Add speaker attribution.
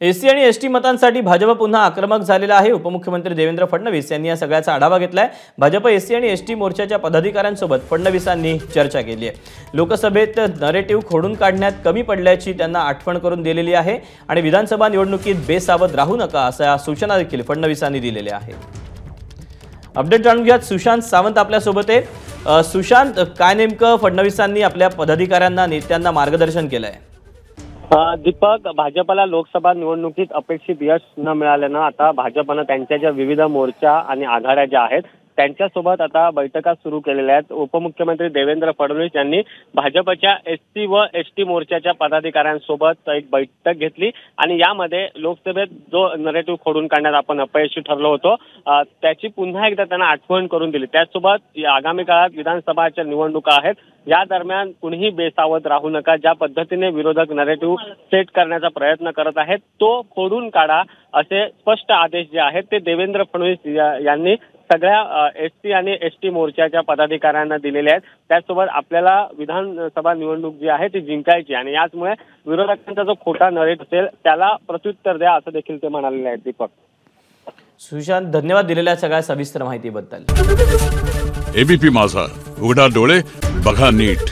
Speaker 1: SC आणि ST मतांसाठी Bhajap पुन्हा आक्रमक झालेला आहे। उपमुख्यमंत्री देवेंद्र फडणवीस यांनी या सगळ्याचा आढावा घेतलाय। भाजप एससी आणि एसटी मोर्चाच्या पदाधिकाऱ्यांसोबत फडणवीसांनी चर्चा केली आहे। लोकसभेत नरेटिव्ह खोडून काढण्यात कमी पडल्याची त्यांना आठवण करून दिलेली आहे आणि विधानसभा निवडणुकीत बेसावध राहू नका अशा सूचना देखील फडणवीसांनी दिलेल्या आहेत। अपडेट जाणून घ्या, सुशांत सावंत आपल्या सोबत आहे। सुशांत, काय नेमकं फडणवीसांनी आपल्या पदाधिकाऱ्यांना नेत्यांना मार्गदर्शन केलंय?
Speaker 2: दीपक, भाजपला लोकसभा निवडणुकीत अपेक्षित यश न मिळाल्यानं आता भाजपनं त्यांच्या ज्या विविध मोर्चा आणि आघाड्या ज्या आहेत त्यांच्यासोबत आता बैठका सुरू केलेल्या आहेत। उपमुख्यमंत्री देवेंद्र फडणवीस यांनी भाजपच्या एससी व एसटी मोर्चाच्या पदाधिकाऱ्यांसोबत एक बैठक घेतली आणि यामध्ये लोकसभेत जो नरेटिव्ह खोडून काढण्यात आपण अपयशी ठरलो होतो त्याची पुन्हा एकदा त्यांना आठवण करून दिली। त्याचसोबत आगामी काळात विधानसभाच्या निवडणुका आहेत, या दरम्यान कुणीही बेसावध राहू नका। ज्या पद्धतीने विरोधक नरेटिव्ह सेट करण्याचा प्रयत्न करत आहेत तो खोडून काढा असे स्पष्ट आदेश जे आहेत ते देवेंद्र फडणवीस यांनी सगळ्या एसटी आणि एसटी मोर्चाच्या पदाधिकाऱ्यांना दिलेले आहेत। त्याचसोबत आपल्याला विधानसभा निवडणूक जी आहे ती जिंकायची आणि याचमुळे विरोधकांचा जो खोटा नरेटिव्ह असेल त्याला प्रत्युत्तर द्या असं देखील ते म्हणालेले आहेत। दीपक,
Speaker 1: सुशांत, धन्यवाद दिलेल्या सगळ्या सविस्तर माहितीबद्दल।
Speaker 3: एबीपी माझा, उघडा डोळे बघा नीट।